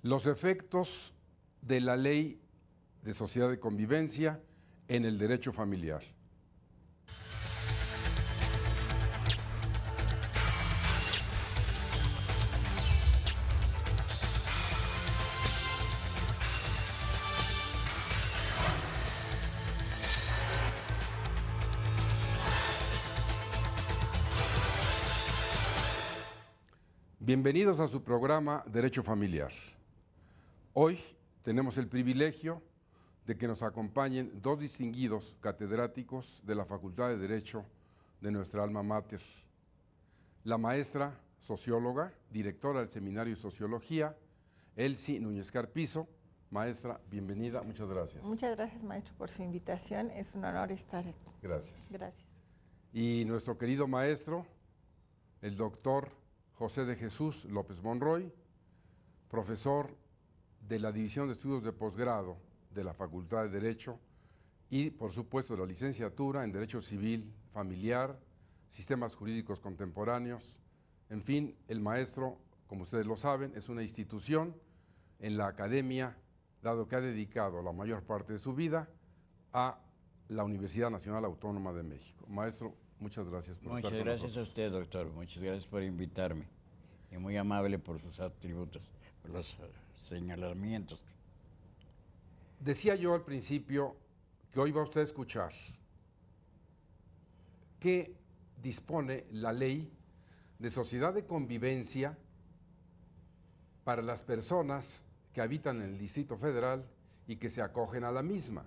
Los efectos de la Ley de Sociedad de Convivencia en el derecho familiar. Bienvenidos a su programa Derecho Familiar. Hoy tenemos el privilegio de que nos acompañen dos distinguidos catedráticos de la Facultad de Derecho de nuestra alma mater. La maestra socióloga, directora del Seminario de Sociología, Elsie Núñez Carpizo. Maestra, bienvenida, muchas gracias. Muchas gracias, maestro, por su invitación. Es un honor estar aquí. Gracias. Gracias. Y nuestro querido maestro, el doctor José de Jesús López Monroy, profesor de la División de Estudios de Posgrado de la Facultad de Derecho y, por supuesto, de la licenciatura en Derecho Civil, Familiar, Sistemas Jurídicos Contemporáneos. En fin, el maestro, como ustedes lo saben, es una institución en la academia, dado que ha dedicado la mayor parte de su vida a la Universidad Nacional Autónoma de México. Maestro, muchas gracias por estar con nosotros. Muchas gracias a usted, doctor. Muchas gracias por invitarme. Y muy amable por sus atributos, por los señalamientos. Decía yo al principio que hoy va usted a escuchar qué dispone la Ley de Sociedad de Convivencia para las personas que habitan en el Distrito Federal y que se acogen a la misma.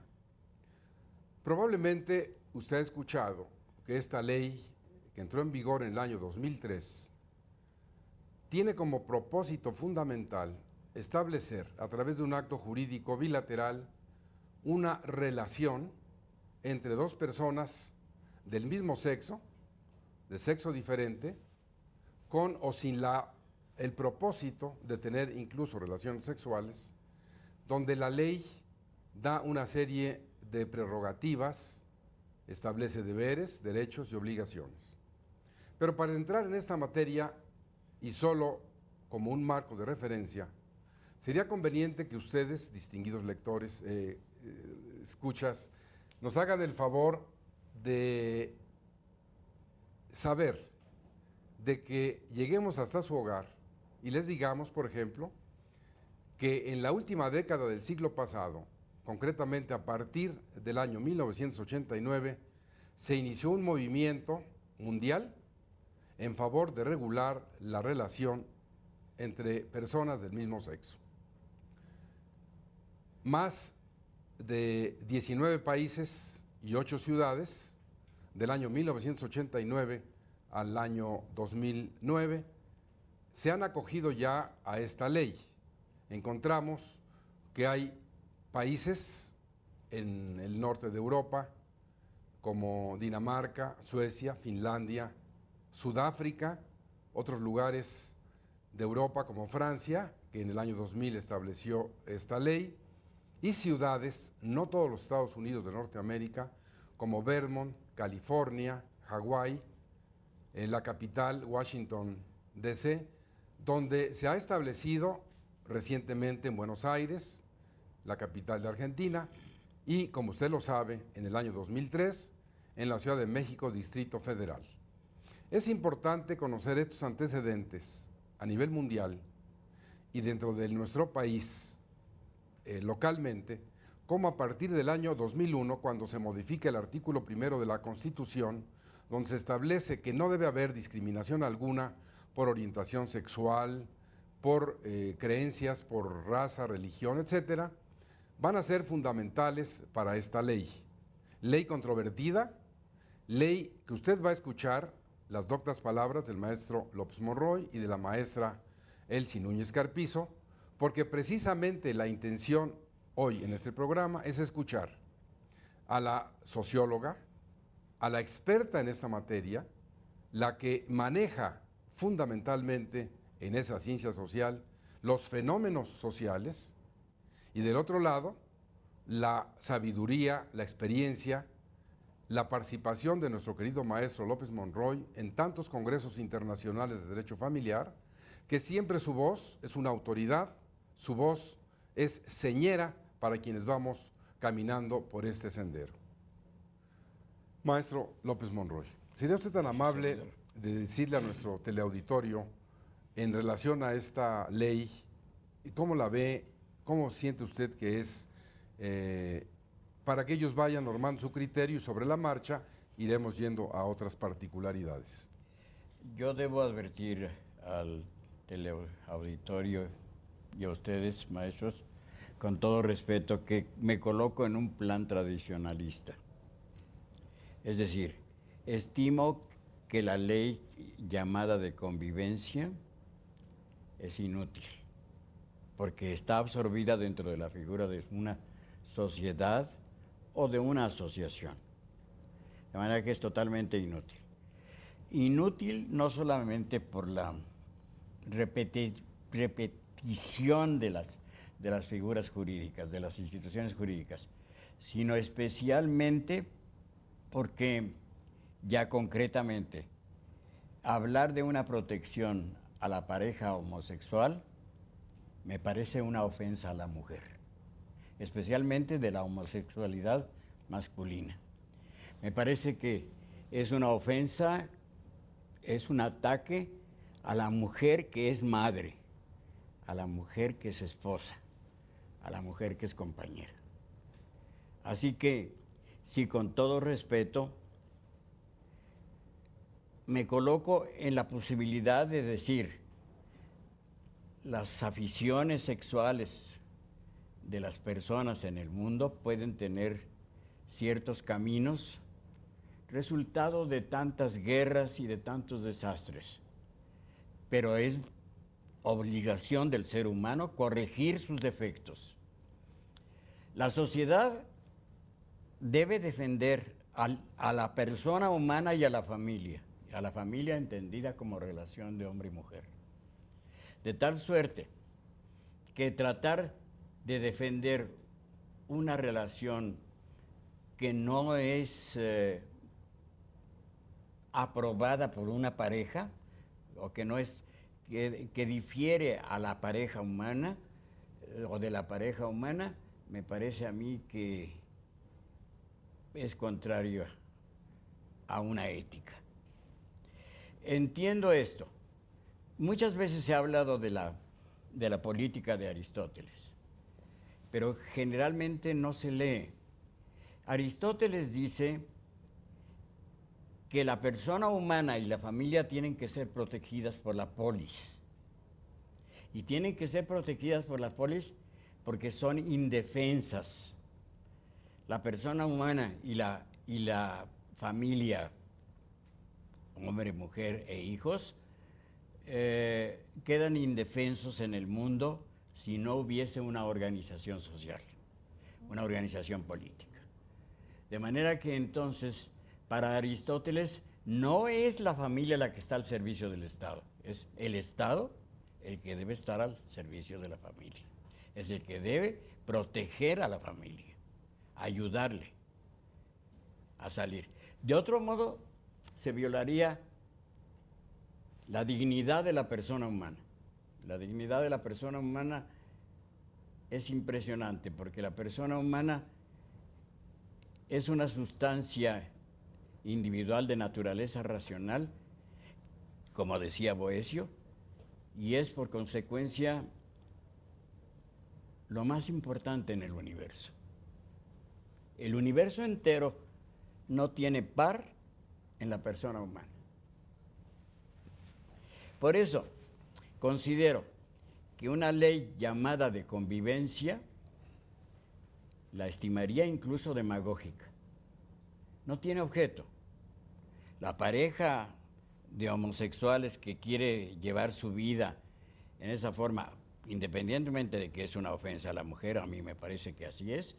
Probablemente usted ha escuchado que esta ley, que entró en vigor en el año 2003, tiene como propósito fundamental establecer, a través de un acto jurídico bilateral, una relación entre dos personas del mismo sexo, de sexo diferente, con o sin el propósito de tener incluso relaciones sexuales, donde la ley da una serie de prerrogativas, establece deberes, derechos y obligaciones. Pero para entrar en esta materia, y solo como un marco de referencia, sería conveniente que ustedes, distinguidos lectores, escuchas, nos hagan el favor de saber, de que lleguemos hasta su hogar y les digamos, por ejemplo, que en la última década del siglo pasado, concretamente a partir del año 1989, se inició un movimiento mundial en favor de regular la relación entre personas del mismo sexo. Más de 19 países y 8 ciudades, del año 1989 al año 2009, se han acogido ya a esta ley. Encontramos que hay países en el norte de Europa, como Dinamarca, Suecia, Finlandia, Sudáfrica, otros lugares de Europa como Francia, que en el año 2000 estableció esta ley, y ciudades, no todos los Estados Unidos de Norteamérica, como Vermont, California, Hawái, en la capital, Washington, D.C., donde se ha establecido recientemente en Buenos Aires, la capital de Argentina, y, como usted lo sabe, en el año 2003, en la Ciudad de México, Distrito Federal. Es importante conocer estos antecedentes a nivel mundial y dentro de nuestro país, localmente, como a partir del año 2001, cuando se modifica el artículo 1 de la Constitución, donde se establece que no debe haber discriminación alguna por orientación sexual, por creencias, por raza, religión, etcétera, van a ser fundamentales para esta ley. Ley controvertida, ley que usted va a escuchar las doctas palabras del maestro López Monroy y de la maestra Elsie Núñez Carpizo, porque precisamente la intención hoy en este programa es escuchar a la socióloga, a la experta en esta materia, la que maneja fundamentalmente en esa ciencia social los fenómenos sociales, y del otro lado, la sabiduría, la experiencia, la participación de nuestro querido maestro López Monroy en tantos congresos internacionales de derecho familiar, que siempre su voz es una autoridad su voz es señera para quienes vamos caminando por este sendero. Maestro López Monroy, ¿sería usted tan amable de decirle a nuestro teleauditorio en relación a esta ley, cómo la ve, cómo siente usted que es, para que ellos vayan normando su criterio y sobre la marcha iremos yendo a otras particularidades? Yo debo advertir al teleauditorio y a ustedes, maestros, con todo respeto, que me coloco en un plan tradicionalista. Es decir, estimo que la ley llamada de convivencia es inútil, porque está absorbida dentro de la figura de una sociedad o de una asociación. De manera que es totalmente inútil. Inútil no solamente por la repetición de las figuras jurídicas, de las instituciones jurídicas, sino especialmente porque ya concretamente hablar de una protección a la pareja homosexual me parece una ofensa a la mujer, especialmente de la homosexualidad masculina. Me parece que es una ofensa, es un ataque a la mujer que es madre, a la mujer que es esposa, a la mujer que es compañera. Así que, sí, con todo respeto, me coloco en la posibilidad de decir, las aficiones sexuales de las personas en el mundo pueden tener ciertos caminos, resultado de tantas guerras y de tantos desastres, pero es obligación del ser humano corregir sus defectos. La sociedad debe defender a la persona humana y a la familia entendida como relación de hombre y mujer, de tal suerte que tratar de defender una relación que no es aprobada por una pareja, o que no es, que difiere a la pareja humana, o de la pareja humana, me parece a mí que es contrario a una ética. Entiendo esto. Muchas veces se ha hablado de la política de Aristóteles, pero generalmente no se lee. Aristóteles dice que la persona humana y la familia tienen que ser protegidas por la polis. Y tienen que ser protegidas por la polis porque son indefensas. La persona humana y la familia, hombre, mujer e hijos, quedan indefensos en el mundo si no hubiese una organización social, una organización política. De manera que entonces, para Aristóteles, no es la familia la que está al servicio del Estado, es el Estado el que debe estar al servicio de la familia, es el que debe proteger a la familia, ayudarle a salir. De otro modo, se violaría la dignidad de la persona humana. La dignidad de la persona humana es impresionante, porque la persona humana es una sustancia individual de naturaleza racional, como decía Boecio, y es por consecuencia lo más importante en el universo. El universo entero no tiene par en la persona humana. Por eso, considero que una ley llamada de convivencia la estimaría incluso demagógica. No tiene objeto. La pareja de homosexuales que quiere llevar su vida en esa forma, independientemente de que es una ofensa a la mujer, a mí me parece que así es,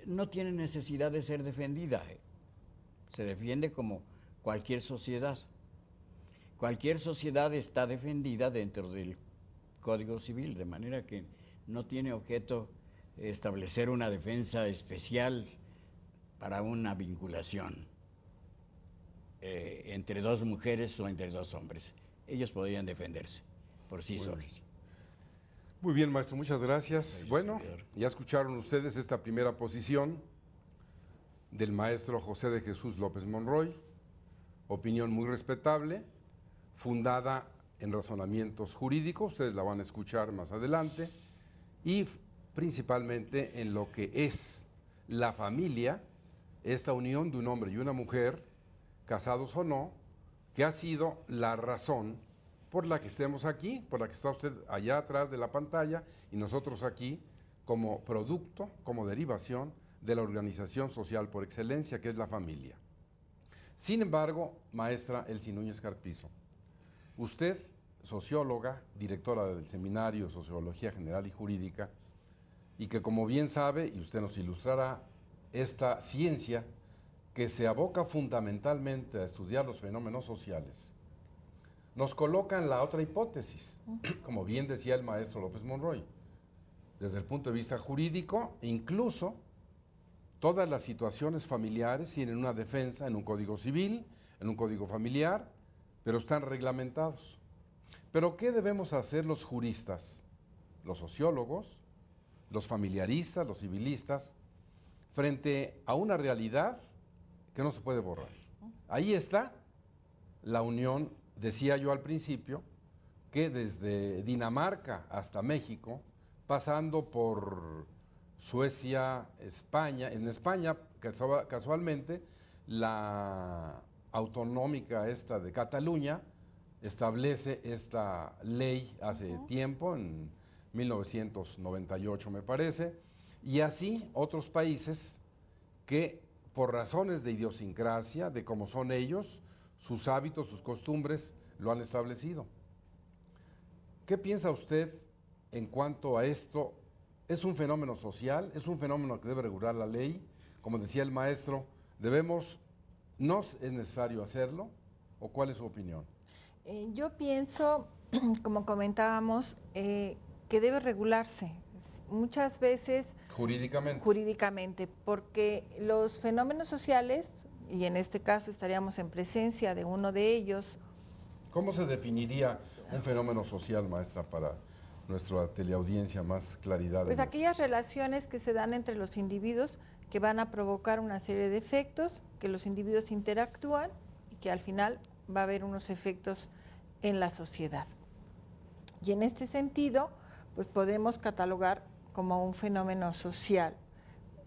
no tiene necesidad de ser defendida. Se defiende como cualquier sociedad. Cualquier sociedad está defendida dentro del Código Civil, de manera que no tiene objeto establecer una defensa especial para una vinculación entre dos mujeres o entre dos hombres. Ellos podrían defenderse por sí solos. Muy bien, maestro, muchas gracias. Gracias, Bueno, señor. ya escucharon ustedes esta primera posición del maestro José de Jesús López Monroy, opinión muy respetable, fundada en razonamientos jurídicos, ustedes la van a escuchar más adelante, y principalmente en lo que es la familia, esta unión de un hombre y una mujer, casados o no, que ha sido la razón por la que estemos aquí, por la que está usted allá atrás de la pantalla y nosotros aquí como producto, como derivación de la organización social por excelencia que es la familia. Sin embargo, maestra Elsie Núñez Carpizo, usted, socióloga, directora del Seminario de Sociología General y Jurídica, y que como bien sabe, y usted nos ilustrará, esta ciencia que se aboca fundamentalmente a estudiar los fenómenos sociales, nos coloca en la otra hipótesis, como bien decía el maestro López Monroy, desde el punto de vista jurídico, incluso todas las situaciones familiares tienen una defensa en un código civil, en un código familiar, pero están reglamentados. Pero ¿qué debemos hacer los juristas, los sociólogos, los familiaristas, los civilistas, frente a una realidad que no se puede borrar? Ahí está la unión, decía yo al principio, que desde Dinamarca hasta México, pasando por Suecia, España, en España casualmente la autonómica esta de Cataluña establece esta ley hace tiempo, en 1998 me parece, y así otros países que por razones de idiosincrasia, de cómo son ellos, sus hábitos, sus costumbres, lo han establecido. ¿Qué piensa usted en cuanto a esto? ¿Es un fenómeno social? ¿Es un fenómeno que debe regular la ley? Como decía el maestro, ¿no es necesario hacerlo? ¿O cuál es su opinión? Yo pienso, como comentábamos, que debe regularse muchas veces Jurídicamente, porque los fenómenos sociales, y en este caso estaríamos en presencia de uno de ellos. ¿Cómo se definiría un fenómeno social, maestra, para nuestra teleaudiencia más claridad? Pues aquellas relaciones que se dan entre los individuos que van a provocar una serie de efectos, que los individuos interactúan y que al final va a haber unos efectos en la sociedad. Y en este sentido, pues podemos catalogar como un fenómeno social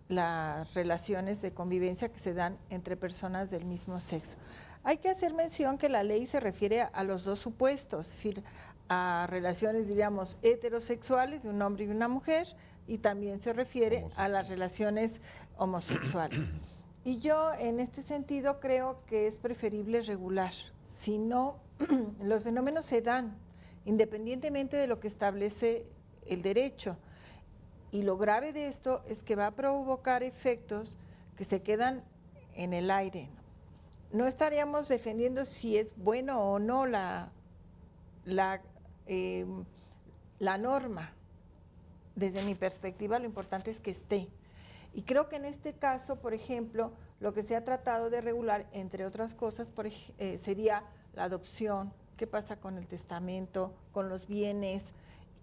las relaciones de convivencia que se dan entre personas del mismo sexo. Hay que hacer mención que la ley se refiere a los dos supuestos, es decir, a relaciones, diríamos, heterosexuales de un hombre y una mujer, y también se refiere a las relaciones homosexuales. Y yo en este sentido creo que es preferible regular, si no, los fenómenos se dan independientemente de lo que establece el derecho. Y lo grave de esto es que va a provocar efectos que se quedan en el aire. No estaríamos defendiendo si es bueno o no la norma. Desde mi perspectiva, lo importante es que esté. Y creo que en este caso, por ejemplo, lo que se ha tratado de regular, entre otras cosas, sería la adopción, qué pasa con el testamento, con los bienes,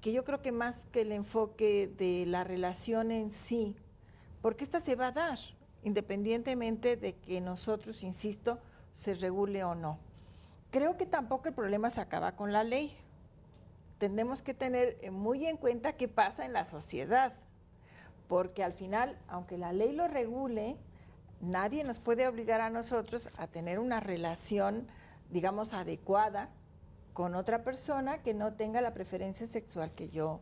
que yo creo que más que el enfoque de la relación en sí, porque esta se va a dar, independientemente de que nosotros, insisto, se regule o no. Creo que tampoco el problema se acaba con la ley. Tenemos que tener muy en cuenta qué pasa en la sociedad, porque al final, aunque la ley lo regule, nadie nos puede obligar a nosotros a tener una relación, digamos, adecuada con otra persona que no tenga la preferencia sexual que yo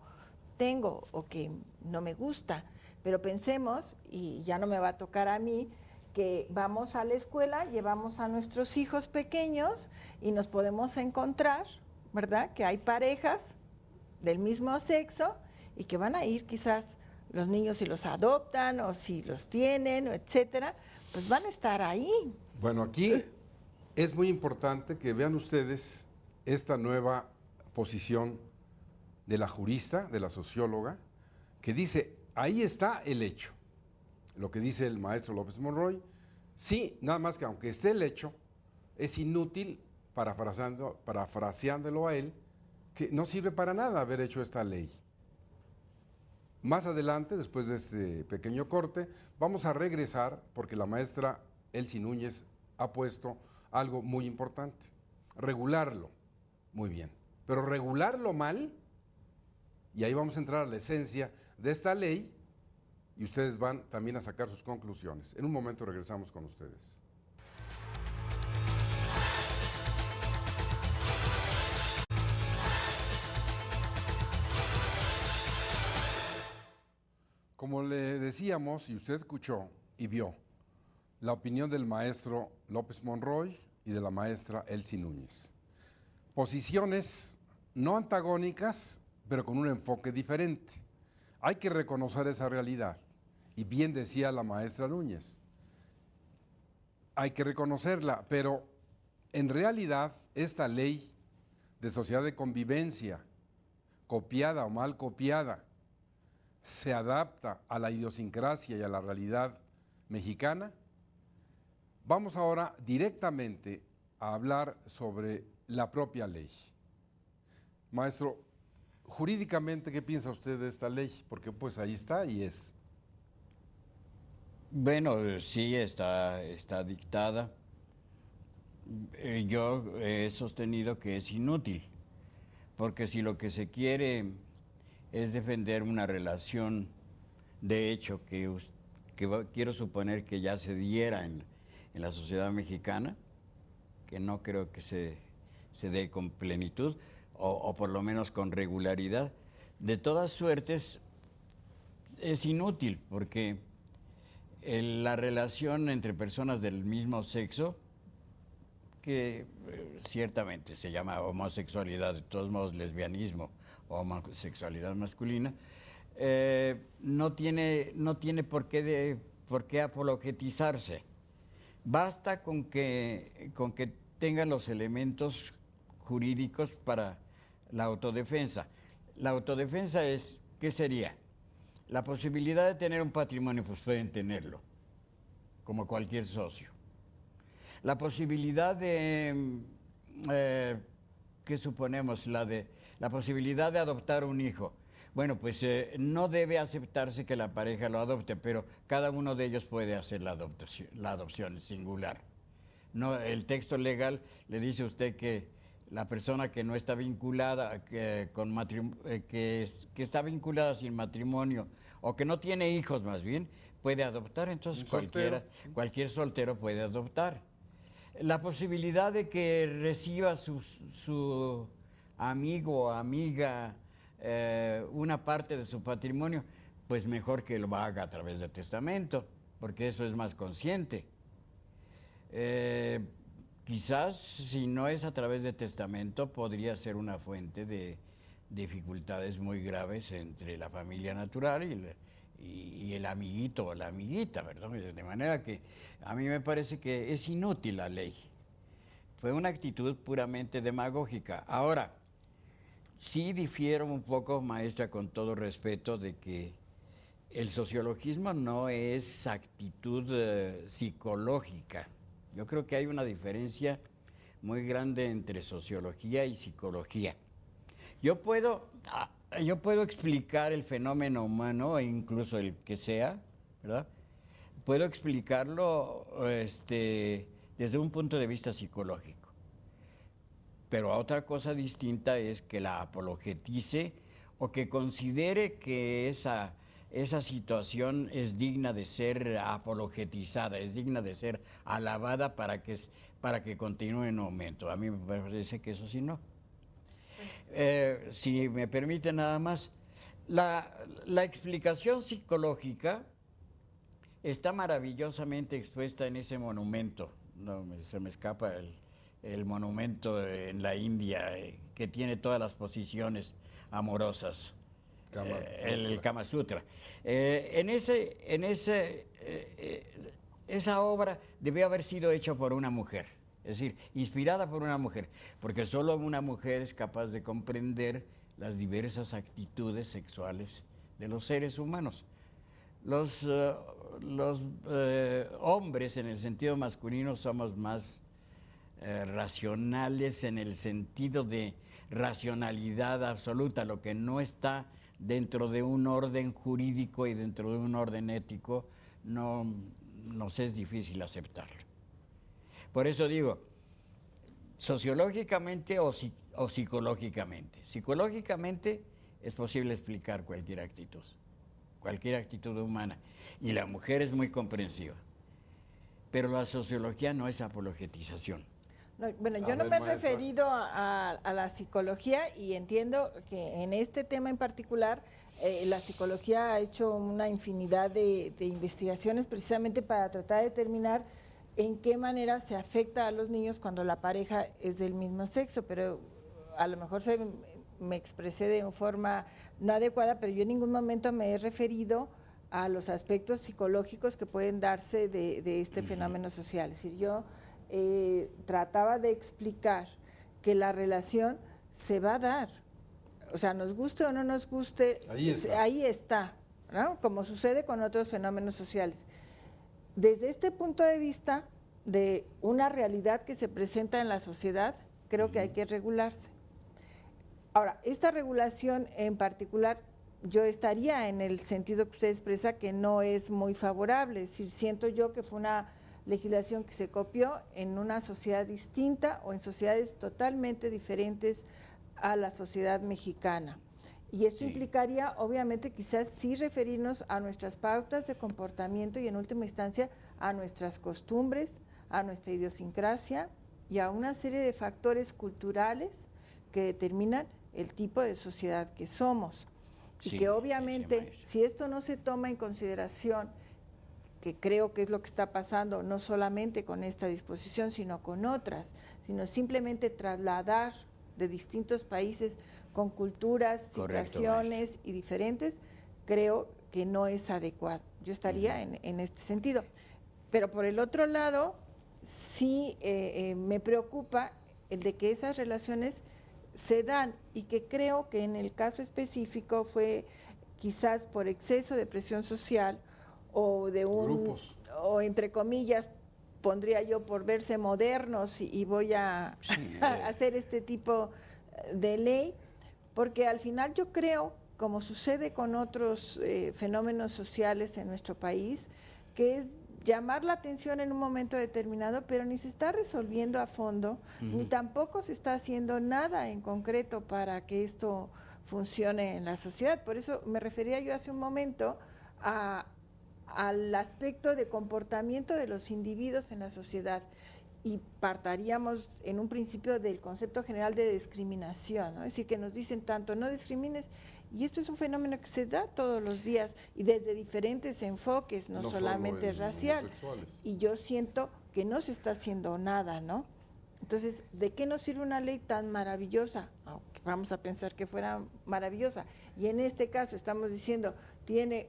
tengo o que no me gusta. Pero pensemos, y ya no me va a tocar a mí, que vamos a la escuela, llevamos a nuestros hijos pequeños y nos podemos encontrar, ¿verdad?, que hay parejas del mismo sexo y que van a ir quizás los niños, si los adoptan o si los tienen, etcétera, pues van a estar ahí. Bueno, aquí es muy importante que vean ustedes esta nueva posición de la jurista, de la socióloga, que dice, ahí está el hecho. Lo que dice el maestro López Monroy, sí, nada más que aunque esté el hecho, es inútil, parafraseándolo a él, que no sirve para nada haber hecho esta ley. Más adelante, después de este pequeño corte, vamos a regresar porque la maestra Elsie Núñez ha puesto algo muy importante, regularlo, muy bien, pero regularlo mal, y ahí vamos a entrar a la esencia de esta ley, y ustedes van también a sacar sus conclusiones. En un momento regresamos con ustedes. Como le decíamos, y usted escuchó y vio, la opinión del maestro López Monroy y de la maestra Elsie Núñez. Posiciones no antagónicas, pero con un enfoque diferente. Hay que reconocer esa realidad. Y bien decía la maestra Núñez, hay que reconocerla, pero en realidad esta ley de sociedad de convivencia, copiada o mal copiada, se adapta a la idiosincrasia y a la realidad mexicana. Vamos ahora directamente a hablar sobre la propia ley. Maestro, jurídicamente, ¿qué piensa usted de esta ley? Porque pues ahí está y es. Bueno, sí, está dictada. Yo he sostenido que es inútil, porque si lo que se quiere es defender una relación de hecho quiero suponer que ya se diera en la sociedad mexicana, que no creo que se dé con plenitud, o por lo menos con regularidad, de todas suertes es inútil, porque la relación entre personas del mismo sexo, que ciertamente se llama homosexualidad, de todos modos lesbianismo o homosexualidad masculina, no tiene por qué apologetizarse. Basta con que tenga los elementos jurídicos para la autodefensa. La autodefensa es, ¿qué sería? La posibilidad de tener un patrimonio, pues pueden tenerlo, como cualquier socio. La posibilidad de, ¿qué suponemos? La posibilidad de adoptar un hijo. Bueno, pues no debe aceptarse que la pareja lo adopte, pero cada uno de ellos puede hacer la adopción singular. No, el texto legal le dice a usted que la persona que no está vinculada, que está vinculada sin matrimonio, o que no tiene hijos más bien, puede adoptar. Entonces cualquier soltero puede adoptar. La posibilidad de que reciba su amigo o amiga una parte de su patrimonio, pues mejor que lo haga a través de testamento, porque eso es más consciente. Quizás si no es a través de testamento podría ser una fuente de dificultades muy graves entre la familia natural y el amiguito o la amiguita, ¿verdad? De manera que a mí me parece que es inútil la ley. Fue una actitud puramente demagógica. Ahora, sí difiero un poco, maestra, con todo respeto, de que el sociologismo no es actitud psicológica. Yo creo que hay una diferencia muy grande entre sociología y psicología. Yo puedo explicar el fenómeno humano, incluso el que sea, ¿verdad? Puedo explicarlo desde un punto de vista psicológico. Pero otra cosa distinta es que la apologetice o que considere que esa situación es digna de ser apologetizada, es digna de ser alabada para que continúe en aumento. A mí me parece que eso sí no. Si me permite nada más, la explicación psicológica está maravillosamente expuesta en ese monumento. No, se me escapa el monumento en la India que tiene todas las posiciones amorosas. El Kama Sutra. Esa obra debió haber sido hecha por una mujer, es decir, inspirada por una mujer, porque solo una mujer es capaz de comprender las diversas actitudes sexuales de los seres humanos. Los hombres en el sentido masculino somos más racionales en el sentido de racionalidad absoluta. Lo que no está dentro de un orden jurídico y dentro de un orden ético, nos es difícil aceptarlo. Por eso digo, sociológicamente o psicológicamente. Psicológicamente es posible explicar cualquier actitud humana, y la mujer es muy comprensiva. Pero la sociología no es apologetización. No, bueno, yo no me he referido a la psicología, y entiendo que en este tema en particular la psicología ha hecho una infinidad de investigaciones precisamente para tratar de determinar en qué manera se afecta a los niños cuando la pareja es del mismo sexo, pero a lo mejor me expresé de forma no adecuada, pero yo en ningún momento me he referido a los aspectos psicológicos que pueden darse de este fenómeno social. Es decir, yo trataba de explicar que la relación se va a dar, o sea, nos guste o no nos guste, ahí está, ¿no? Como sucede con otros fenómenos sociales. Desde este punto de vista de una realidad que se presenta en la sociedad, creo que hay que regularse. Ahora, esta regulación en particular, yo estaría en el sentido que usted expresa, que no es muy favorable. Es decir, siento yo que fue una legislación que se copió en una sociedad distinta o en sociedades totalmente diferentes a la sociedad mexicana. Y esto implicaría, obviamente, quizás sí referirnos a nuestras pautas de comportamiento y, en última instancia, a nuestras costumbres, a nuestra idiosincrasia y a una serie de factores culturales que determinan el tipo de sociedad que somos. Y que obviamente, si esto no se toma en consideración, que creo que es lo que está pasando, no solamente con esta disposición, sino con otras, sino simplemente trasladar de distintos países con culturas, situaciones y diferentes, creo que no es adecuado. Yo estaría en este sentido. Pero por el otro lado, sí me preocupa el de que esas relaciones se dan, y que creo que en el caso específico fue quizás por exceso de presión social o de grupos, o entre comillas, pondría yo, por verse modernos y voy a hacer este tipo de ley, porque al final yo creo, como sucede con otros fenómenos sociales en nuestro país, que es llamar la atención en un momento determinado, pero ni se está resolviendo a fondo, ni tampoco se está haciendo nada en concreto para que esto funcione en la sociedad. Por eso me refería yo hace un momento al aspecto de comportamiento de los individuos en la sociedad, y partaríamos en un principio del concepto general de discriminación, ¿no? Es decir, que nos dicen tanto no discrimines, y esto es un fenómeno que se da todos los días y desde diferentes enfoques, no solamente racial, y yo siento que no se está haciendo nada, ¿no? Entonces, ¿de qué nos sirve una ley tan maravillosa? Aunque vamos a pensar que fuera maravillosa, y en este caso estamos diciendo tiene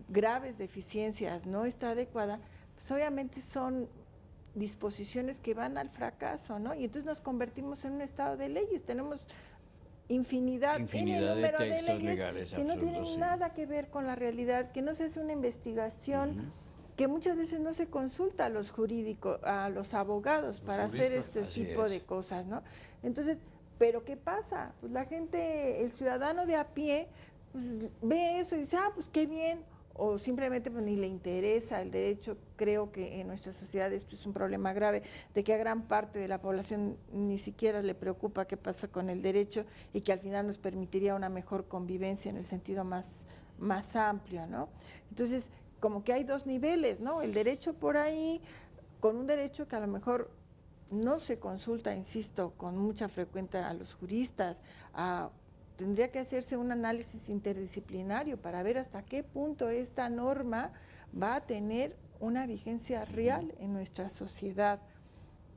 graves deficiencias, no está adecuada, pues obviamente son disposiciones que van al fracaso, ¿no? Y entonces nos convertimos en un estado de leyes, tenemos infinidad en el número de leyes legales, que no tienen nada que ver con la realidad, que no se hace una investigación, que muchas veces no se consulta a los jurídicos, a los abogados para hacer este tipo de cosas, ¿no? Entonces, ¿pero qué pasa? Pues la gente, el ciudadano de a pie, pues, ve eso y dice, pues qué bien, o simplemente pues ni le interesa el derecho. Creo que en nuestra sociedad esto es un problema grave, de que a gran parte de la población ni siquiera le preocupa qué pasa con el derecho, y que al final nos permitiría una mejor convivencia en el sentido más amplio, ¿no? Entonces, como que hay dos niveles, ¿no? El derecho por ahí, con un derecho que a lo mejor no se consulta, insisto, con mucha frecuencia a los juristas, tendría que hacerse un análisis interdisciplinario para ver hasta qué punto esta norma va a tener una vigencia real en nuestra sociedad.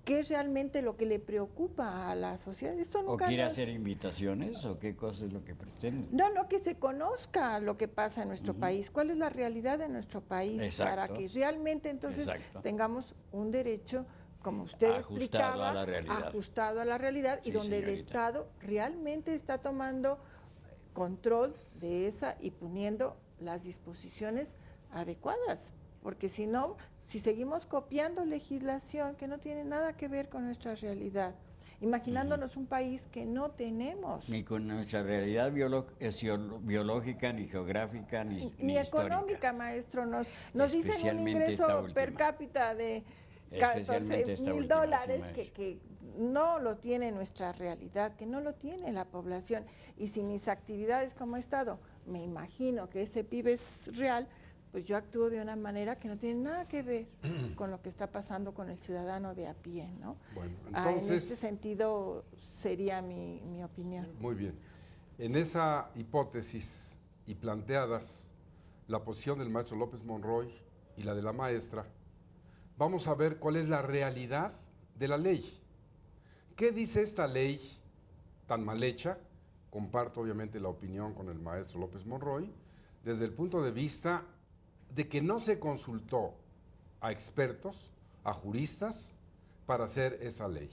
¿Qué es realmente lo que le preocupa a la sociedad? Esto nunca ¿O quiere hacer invitaciones o qué cosa es lo que pretende? No, que se conozca lo que pasa en nuestro país, cuál es la realidad de nuestro país, para que realmente entonces tengamos un derecho, como usted explicaba, ajustado a la realidad, y donde el Estado realmente está tomando control de esa y poniendo las disposiciones adecuadas, porque si no, si seguimos copiando legislación que no tiene nada que ver con nuestra realidad, imaginándonos un país que no tenemos. Ni con nuestra realidad biológica, ni geográfica, ni económica, histórica. maestro. Nos dicen un Especialmente esta ingreso última. per cápita de Especialmente esta última, $14,000 sí, que no lo tiene nuestra realidad, que no lo tiene la población. Y si mis actividades como Estado, me imagino que ese PIB es real, pues yo actúo de una manera que no tiene nada que ver con lo que está pasando con el ciudadano de a pie, ¿no? Bueno, En entonces, este sentido sería mi opinión. muy bien. En esa hipótesis y planteadas la posición del maestro López Monroy y la de la maestra, vamos a ver cuál es la realidad de la ley. ¿Qué dice esta ley tan mal hecha? Comparto obviamente la opinión con el maestro López Monroy, desde el punto de vista de que no se consultó a expertos, a juristas, para hacer esa ley.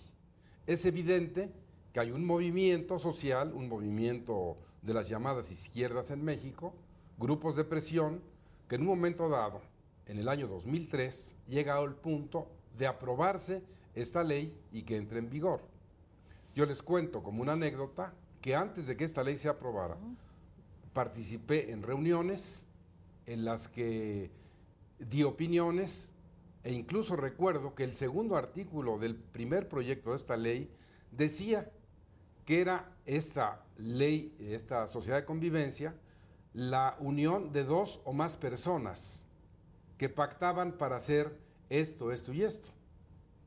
Es evidente que hay un movimiento social, un movimiento de las llamadas izquierdas en México, grupos de presión, que en un momento dado, en el año 2003, llega al punto de aprobarse esta ley y que entre en vigor. Yo les cuento como una anécdota que antes de que esta ley se aprobara, participé en reuniones en las que di opiniones e incluso recuerdo que el segundo artículo del primer proyecto de esta ley decía que era esta ley, esta sociedad de convivencia, la unión de dos o más personas que pactaban para hacer esto, esto y esto.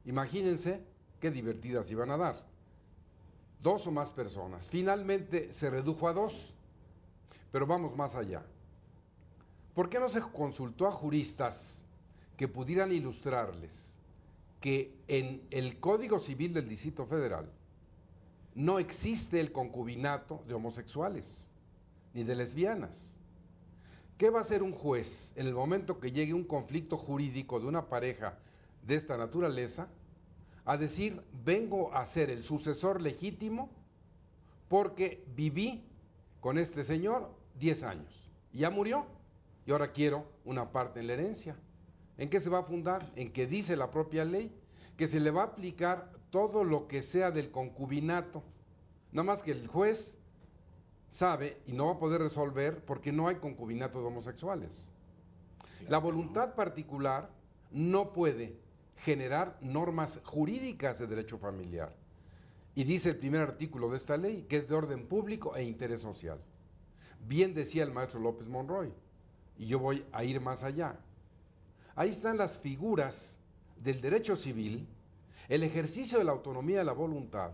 Imagínense qué divertidas iban a dar. Dos o más personas. Finalmente se redujo a dos, pero vamos más allá. ¿Por qué no se consultó a juristas que pudieran ilustrarles que en el Código Civil del Distrito Federal no existe el concubinato de homosexuales ni de lesbianas? ¿Qué va a hacer un juez en el momento que llegue un conflicto jurídico de una pareja de esta naturaleza a decir, vengo a ser el sucesor legítimo porque viví con este señor 10 años, ya murió y ahora quiero una parte en la herencia? ¿En qué se va a fundar? En que dice la propia ley que se le va a aplicar todo lo que sea del concubinato, nada más que el juez sabe y no va a poder resolver porque no hay concubinato de homosexuales. La voluntad particular no puede generar normas jurídicas de derecho familiar. Y dice el primer artículo de esta ley que es de orden público e interés social. Bien decía el maestro López Monroy, y yo voy a ir más allá. Ahí están las figuras del derecho civil, el ejercicio de la autonomía de la voluntad,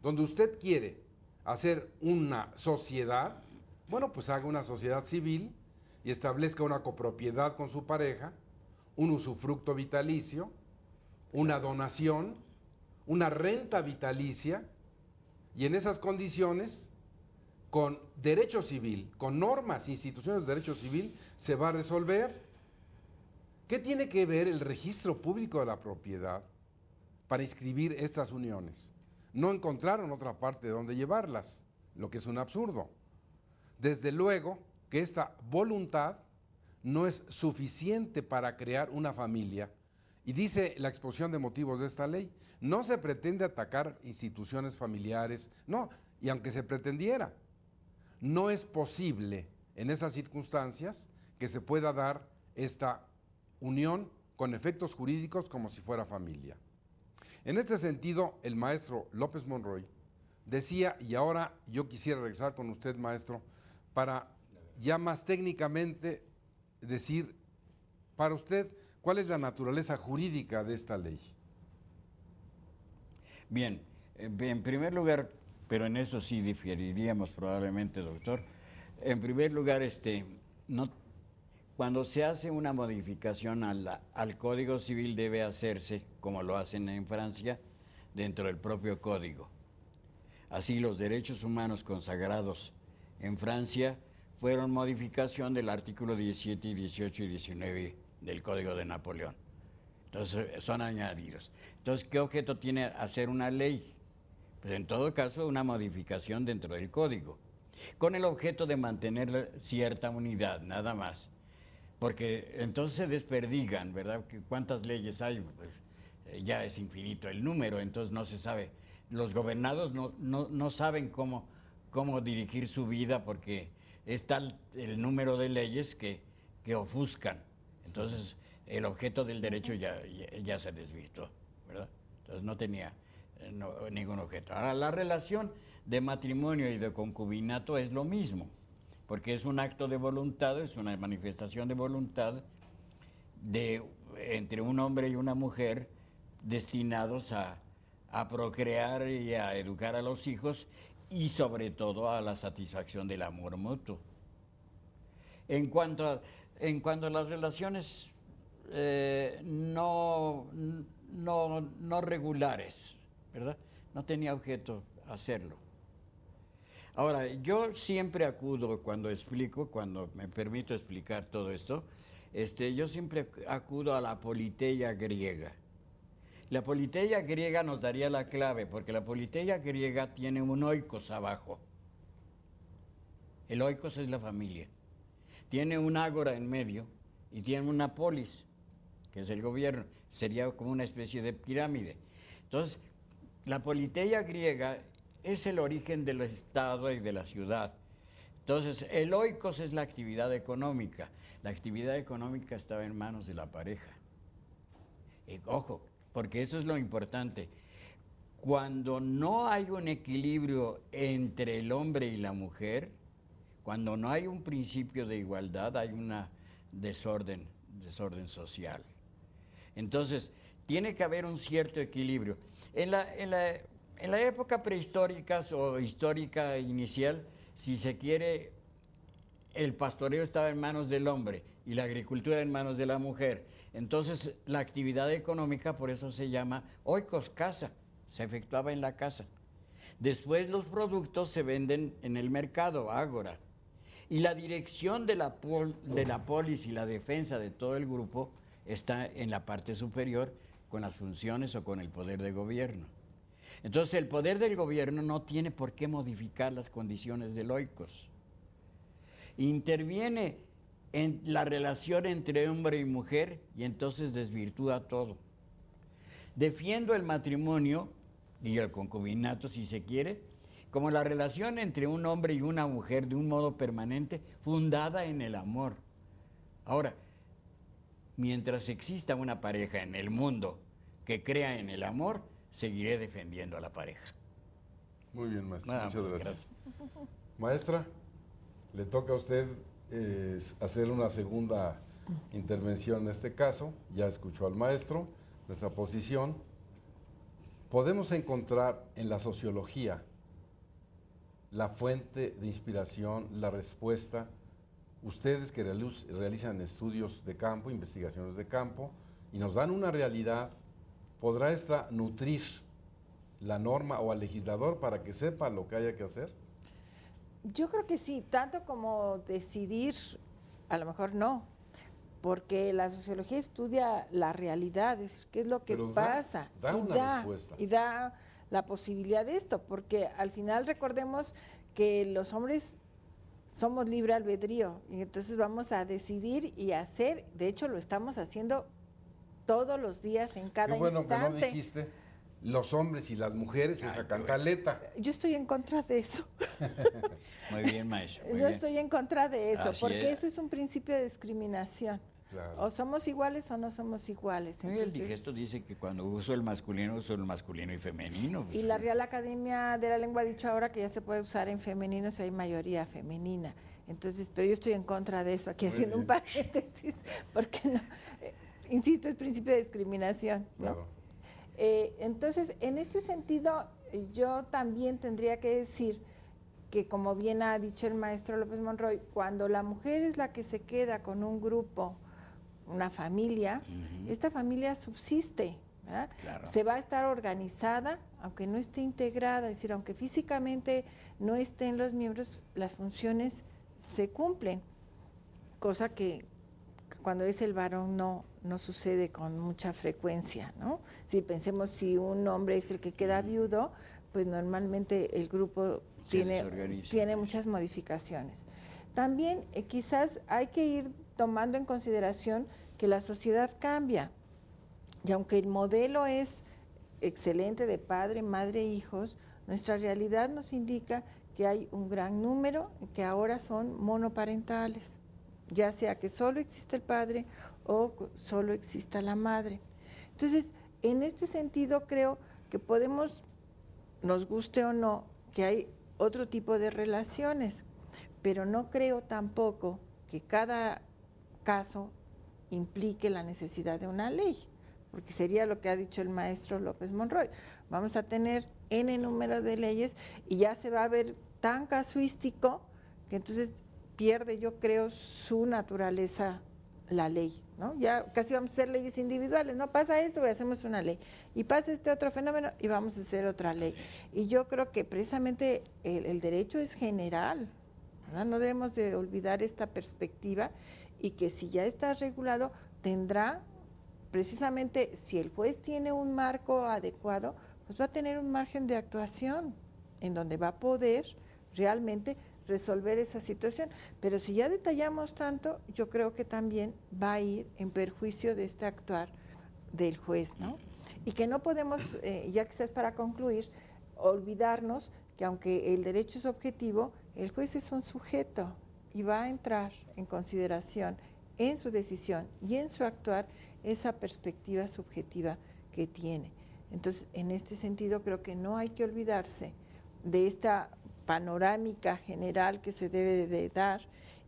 donde usted quiere hacer una sociedad, bueno, pues haga una sociedad civil y establezca una copropiedad con su pareja, un usufructo vitalicio, una donación, una renta vitalicia, y en esas condiciones, con derecho civil, con normas, instituciones de derecho civil, se va a resolver. ¿Qué tiene que ver el registro público de la propiedad para inscribir estas uniones? No encontraron otra parte donde llevarlas, lo que es un absurdo. Desde luego que esta voluntad no es suficiente para crear una familia, y dice la exposición de motivos de esta ley, no se pretende atacar instituciones familiares, no, y aunque se pretendiera, no es posible en esas circunstancias que se pueda dar esta unión con efectos jurídicos como si fuera familia. En este sentido, el maestro López Monroy decía, y ahora yo quisiera regresar con usted, maestro, para ya más técnicamente decir, para usted, ¿cuál es la naturaleza jurídica de esta ley? Bien, en primer lugar, pero en eso sí diferiríamos probablemente, doctor. En primer lugar, cuando se hace una modificación al Código Civil debe hacerse, como lo hacen en Francia, dentro del propio Código. Así los derechos humanos consagrados en Francia fueron modificación del artículo 17, 18 y 19 del Código de Napoleón. Entonces son añadidos. Entonces, ¿qué objeto tiene hacer una ley? Pues en todo caso una modificación dentro del Código, con el objeto de mantener cierta unidad, nada más. Porque entonces se desperdigan, ¿verdad? ¿Cuántas leyes hay? Pues ya es infinito el número, entonces no se sabe los gobernados no saben cómo dirigir su vida porque es tal el número de leyes que ofuscan. Entonces, el objeto del derecho ya se desvirtuó, ¿verdad? Entonces, no tenía ningún objeto. Ahora, la relación de matrimonio y de concubinato es lo mismo, porque es un acto de voluntad, es una manifestación de voluntad entre un hombre y una mujer destinados a procrear y a educar a los hijos y sobre todo a la satisfacción del amor mutuo. En cuanto a las relaciones no regulares, ¿verdad? No tenía objeto hacerlo. Ahora, yo siempre acudo cuando me permito explicar todo esto, yo siempre acudo a la politeia griega. La politeia griega nos daría la clave, porque la politeia griega tiene un oikos abajo. El oikos es la familia. Tiene un ágora en medio y tiene una polis, que es el gobierno. Sería como una especie de pirámide. Entonces, la politeia griega es el origen del Estado y de la ciudad. Entonces, el oikos es la actividad económica. La actividad económica estaba en manos de la pareja. Ojo, porque eso es lo importante. Cuando no hay un equilibrio entre el hombre y la mujer, cuando no hay un principio de igualdad, hay una desorden social. Entonces, tiene que haber un cierto equilibrio. En la época prehistórica o histórica inicial, si se quiere, el pastoreo estaba en manos del hombre y la agricultura en manos de la mujer. Entonces, la actividad económica, por eso se llama oikos, casa, se efectuaba en la casa. Después los productos se venden en el mercado, ágora. Y la dirección de la polis y la defensa de todo el grupo está en la parte superior con las funciones o con el poder de gobierno. Entonces, el poder del gobierno no tiene por qué modificar las condiciones del oikos. Interviene en la relación entre hombre y mujer y entonces desvirtúa todo. Defiendo el matrimonio y el concubinato, si se quiere, como la relación entre un hombre y una mujer de un modo permanente, fundada en el amor. Ahora, mientras exista una pareja en el mundo que crea en el amor, seguiré defendiendo a la pareja. Muy bien, maestra. Muchas gracias. Maestra, le toca a usted hacer una segunda intervención en este caso. Ya escuchó al maestro, nuestra posición. Podemos encontrar en la sociología la fuente de inspiración, la respuesta. Ustedes que realizan estudios de campo, investigaciones de campo, y nos dan una realidad, ¿podrá esta nutrir la norma o al legislador para que sepa lo que haya que hacer? Yo creo que sí, tanto como decidir, a lo mejor no, porque la sociología estudia la realidad, qué es lo que pasa, da una respuesta. Y da la posibilidad de esto, porque al final recordemos que los hombres somos libre albedrío, y entonces vamos a decidir y hacer, de hecho lo estamos haciendo todos los días, en cada instante. Qué bueno que no dijiste los hombres y las mujeres, esa cantaleta. Yo estoy en contra de eso. Muy bien, maestro. Yo estoy en contra de eso, porque es. eso es un principio de discriminación. Claro. O somos iguales o no somos iguales. Entonces, el digesto dice que cuando uso el masculino y femenino. Y la Real Academia de la Lengua ha dicho ahora que ya se puede usar en femenino si hay mayoría femenina. Entonces, pero yo estoy en contra de eso, aquí Muy haciendo bien. un paréntesis, porque no, insisto, es principio de discriminación, ¿no? Claro. Entonces, en este sentido, yo también tendría que decir que, como bien ha dicho el maestro López Monroy, cuando la mujer es la que se queda con un grupo, una familia, esta familia subsiste, ¿verdad? Claro. Se va a estar organizada, aunque no esté integrada, es decir, aunque físicamente no estén los miembros, las funciones se cumplen, cosa que cuando es el varón no sucede con mucha frecuencia, ¿no? Si pensemos, si un hombre es el que queda viudo, pues normalmente el grupo tiene muchas modificaciones. También quizás hay que ir tomando en consideración que la sociedad cambia, y aunque el modelo es excelente de padre, madre, hijos, nuestra realidad nos indica que hay un gran número que ahora son monoparentales, ya sea que solo existe el padre o solo exista la madre. Entonces, en este sentido creo que podemos, nos guste o no, que hay otro tipo de relaciones, pero no creo tampoco que cada caso implique la necesidad de una ley, porque sería lo que ha dicho el maestro López Monroy. Vamos a tener n número de leyes y ya se va a ver tan casuístico que entonces pierde, yo creo, su naturaleza la ley, ¿no? Ya casi vamos a hacer leyes individuales, no pasa esto y hacemos una ley, y pasa este otro fenómeno y vamos a hacer otra ley. Y yo creo que precisamente el derecho es general, ¿verdad? No debemos de olvidar esta perspectiva, y que si ya está regulado, tendrá precisamente, si el juez tiene un marco adecuado, pues va a tener un margen de actuación en donde va a poder realmente resolver esa situación. Pero si ya detallamos tanto, yo creo que también va a ir en perjuicio de este actuar del juez, ¿no? Y que no podemos, ya quizás para concluir, olvidarnos que aunque el derecho es objetivo, el juez es un sujeto y va a entrar en consideración en su decisión y en su actuar esa perspectiva subjetiva que tiene. Entonces, en este sentido, creo que no hay que olvidarse de esta panorámica general que se debe de dar,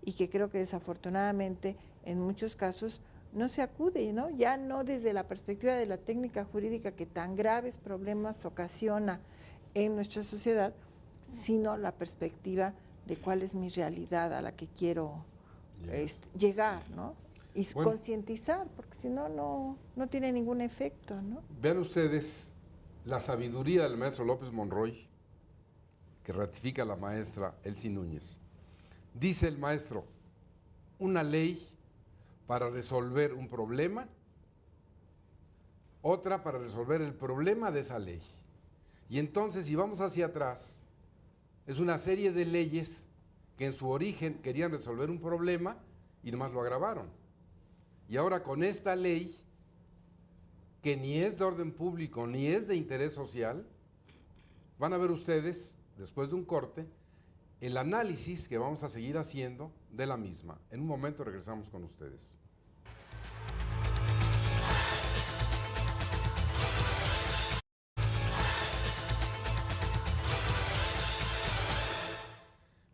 y que creo que desafortunadamente en muchos casos no se acude, ¿no? Ya no desde la perspectiva de la técnica jurídica que tan graves problemas ocasiona en nuestra sociedad, sino la perspectiva de cuál es mi realidad a la que quiero llegar, ¿no? Y bueno, concientizar, porque si no, no tiene ningún efecto, ¿no? Vean ustedes la sabiduría del maestro López Monroy, que ratifica la maestra Elsie Núñez. Dice el maestro, una ley para resolver un problema, otra para resolver el problema de esa ley. Y entonces, si vamos hacia atrás, es una serie de leyes que en su origen querían resolver un problema y nomás lo agravaron. Y ahora con esta ley, que ni es de orden público ni es de interés social, van a ver ustedes, después de un corte, el análisis que vamos a seguir haciendo de la misma. En un momento regresamos con ustedes.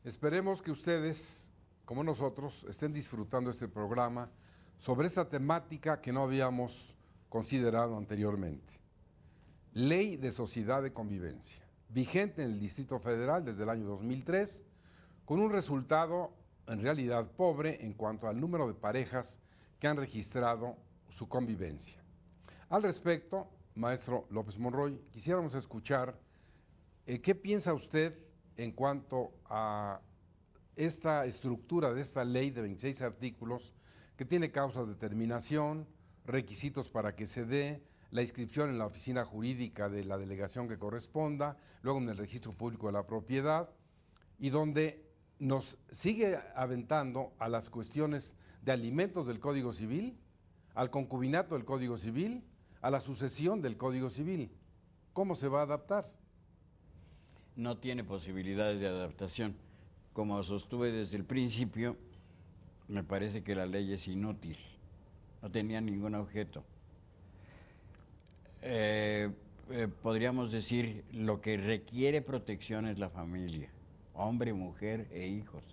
Esperemos que ustedes, como nosotros, estén disfrutando este programa sobre esta temática que no habíamos considerado anteriormente. Ley de Sociedad de Convivencia, vigente en el Distrito Federal desde el año 2003, con un resultado en realidad pobre en cuanto al número de parejas que han registrado su convivencia. Al respecto, maestro López Monroy, quisiéramos escuchar qué piensa usted en cuanto a esta estructura de esta ley de 26 artículos que tiene causas de terminación, requisitos para que se dé, la inscripción en la oficina jurídica de la delegación que corresponda, luego en el registro público de la propiedad, y donde nos sigue aventando a las cuestiones de alimentos del Código Civil, al concubinato del Código Civil, a la sucesión del Código Civil. ¿Cómo se va a adaptar? No tiene posibilidades de adaptación. Como sostuve desde el principio, me parece que la ley es inútil, no tenía ningún objeto. Podríamos decir, lo que requiere protección es la familia, hombre, mujer e hijos.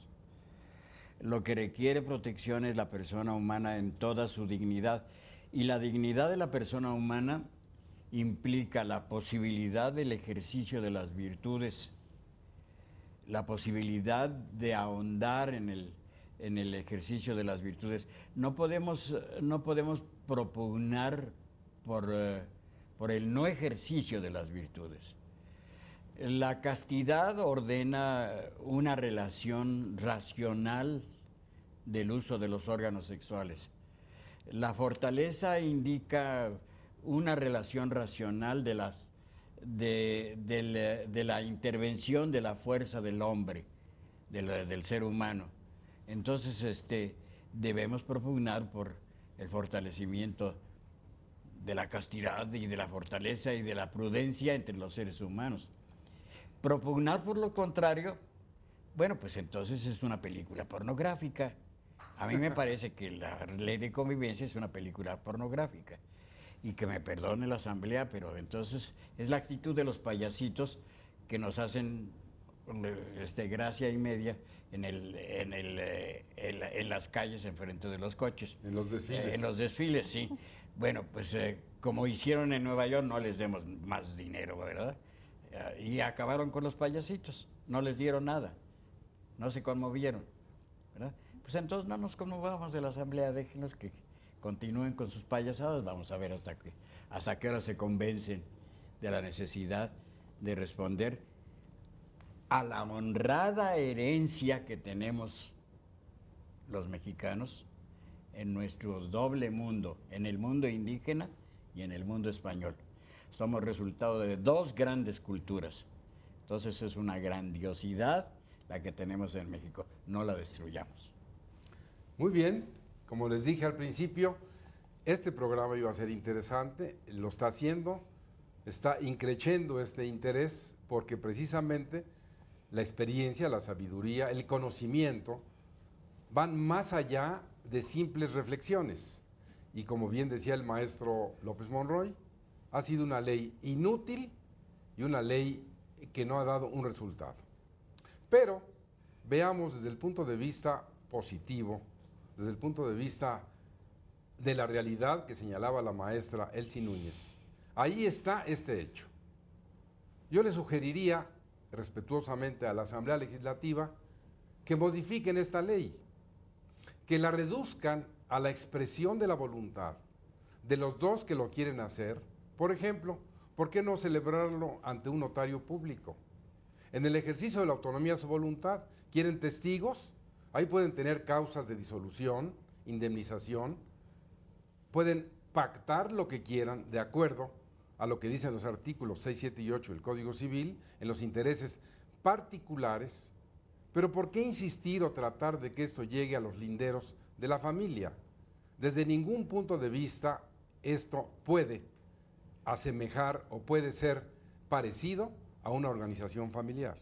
Lo que requiere protección es la persona humana en toda su dignidad, y la dignidad de la persona humana implica la posibilidad del ejercicio de las virtudes, la posibilidad de ahondar en el ejercicio de las virtudes. No podemos propugnar por el no ejercicio de las virtudes. La castidad ordena una relación racional del uso de los órganos sexuales. La fortaleza indica una relación racional de la intervención de la fuerza del hombre, del ser humano. Entonces, debemos propugnar por el fortalecimiento de la castidad y de la fortaleza y de la prudencia entre los seres humanos. Propugnar por lo contrario, bueno, pues entonces es una película pornográfica. A mí me parece que la ley de convivencia es una película pornográfica. Y que me perdone la asamblea, pero entonces es la actitud de los payasitos que nos hacen gracia y media en las calles enfrente de los coches. En los desfiles. En los desfiles, sí. Bueno, pues como hicieron en Nueva York, no les demos más dinero, ¿verdad? Y acabaron con los payasitos, no les dieron nada, no se conmovieron, ¿verdad? Pues entonces no nos conmovamos de la asamblea, déjenos que continúen con sus payasadas, vamos a ver hasta qué hora se convencen de la necesidad de responder a la honrada herencia que tenemos los mexicanos en nuestro doble mundo, en el mundo indígena y en el mundo español. Somos resultado de dos grandes culturas, entonces es una grandiosidad la que tenemos en México, no la destruyamos. Muy bien, como les dije al principio, este programa iba a ser interesante, lo está haciendo, está increciendo este interés porque precisamente la experiencia, la sabiduría, el conocimiento van más allá de simples reflexiones. Y como bien decía el maestro López Monroy, ha sido una ley inútil y una ley que no ha dado un resultado. Pero veamos desde el punto de vista positivo, desde el punto de vista de la realidad que señalaba la maestra Elsie Núñez. Ahí está este hecho. Yo le sugeriría respetuosamente a la Asamblea Legislativa que modifiquen esta ley, que la reduzcan a la expresión de la voluntad de los dos que lo quieren hacer. Por ejemplo, ¿por qué no celebrarlo ante un notario público? En el ejercicio de la autonomía de su voluntad, ¿quieren testigos? Ahí pueden tener causas de disolución, indemnización, pueden pactar lo que quieran de acuerdo a lo que dicen los artículos 6, 7 y 8 del Código Civil, en los intereses particulares, pero ¿por qué insistir o tratar de que esto llegue a los linderos de la familia? Desde ningún punto de vista esto puede asemejar o puede ser parecido a una organización familiar.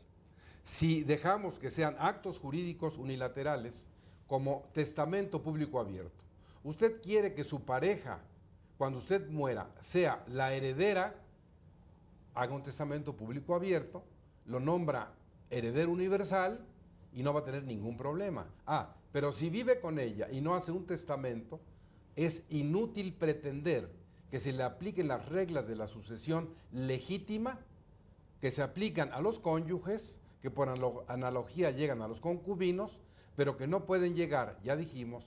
Si dejamos que sean actos jurídicos unilaterales como testamento público abierto, usted quiere que su pareja, cuando usted muera, sea la heredera, haga un testamento público abierto, lo nombra heredero universal y no va a tener ningún problema. Pero si vive con ella y no hace un testamento, es inútil pretender que se le apliquen las reglas de la sucesión legítima que se aplican a los cónyuges, que por analogía llegan a los concubinos, pero que no pueden llegar, ya dijimos,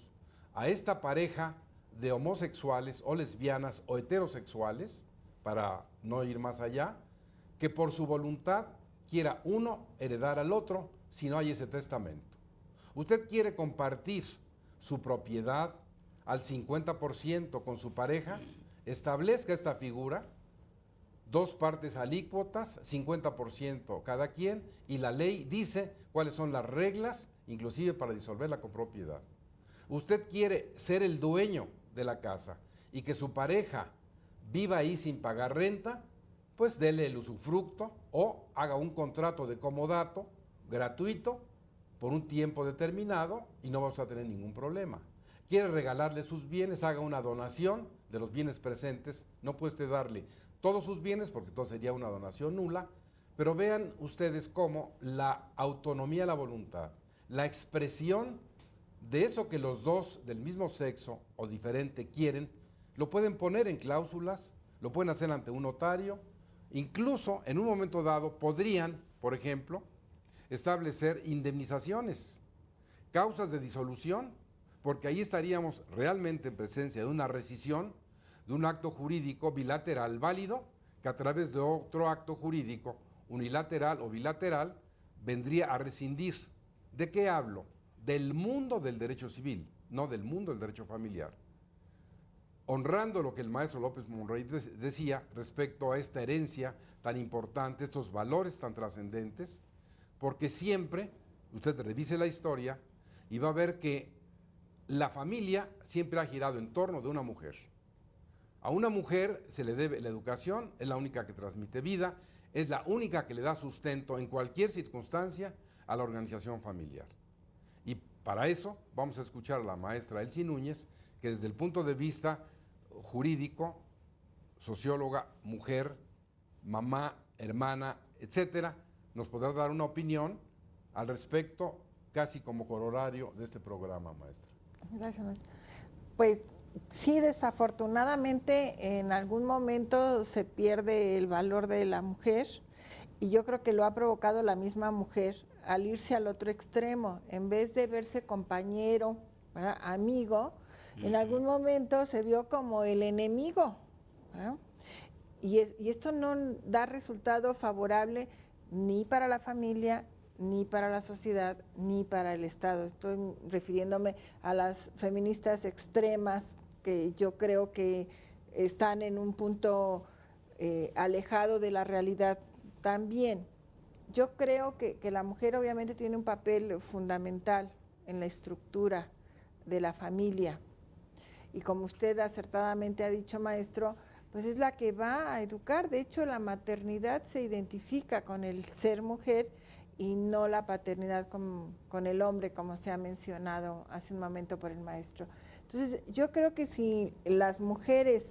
a esta pareja de homosexuales o lesbianas o heterosexuales, para no ir más allá, que por su voluntad quiera uno heredar al otro si no hay ese testamento. Usted quiere compartir su propiedad al 50% con su pareja, establezca esta figura, dos partes alícuotas, 50% cada quien, y la ley dice cuáles son las reglas, inclusive para disolver la copropiedad. Usted quiere ser el dueño de la casa y que su pareja viva ahí sin pagar renta, pues dele el usufructo o haga un contrato de comodato gratuito por un tiempo determinado y no vamos a tener ningún problema. Quiere regalarle sus bienes, haga una donación de los bienes presentes, no puede usted darle todos sus bienes porque entonces sería una donación nula, pero vean ustedes cómo la autonomía de la voluntad, la expresión de eso que los dos del mismo sexo o diferente quieren, lo pueden poner en cláusulas, lo pueden hacer ante un notario, incluso en un momento dado podrían, por ejemplo, establecer indemnizaciones, causas de disolución, porque ahí estaríamos realmente en presencia de una rescisión, de un acto jurídico bilateral válido, que a través de otro acto jurídico unilateral o bilateral vendría a rescindir. ¿De qué hablo? Del mundo del derecho civil, no del mundo del derecho familiar. Honrando lo que el maestro López Monroy decía respecto a esta herencia tan importante, estos valores tan trascendentes, porque siempre, usted revise la historia y va a ver que la familia siempre ha girado en torno de una mujer. A una mujer se le debe la educación, es la única que transmite vida, es la única que le da sustento en cualquier circunstancia a la organización familiar. Y para eso vamos a escuchar a la maestra Elsie Núñez, que desde el punto de vista jurídico, socióloga, mujer, mamá, hermana, etcétera, nos podrá dar una opinión al respecto, casi como corolario de este programa, maestra. Gracias, maestra. Pues sí, desafortunadamente en algún momento se pierde el valor de la mujer y yo creo que lo ha provocado la misma mujer al irse al otro extremo. En vez de verse compañero, ¿verdad?, amigo, en algún momento se vio como el enemigo, ¿verdad? Y esto no da resultado favorable ni para la familia, ni para la sociedad, ni para el Estado. Estoy refiriéndome a las feministas extremas, que yo creo que están en un punto alejado de la realidad también. Yo creo que la mujer obviamente tiene un papel fundamental en la estructura de la familia. Y como usted acertadamente ha dicho, maestro, pues es la que va a educar. De hecho, la maternidad se identifica con el ser mujer y no la paternidad con el hombre, como se ha mencionado hace un momento por el maestro. Entonces, yo creo que si las mujeres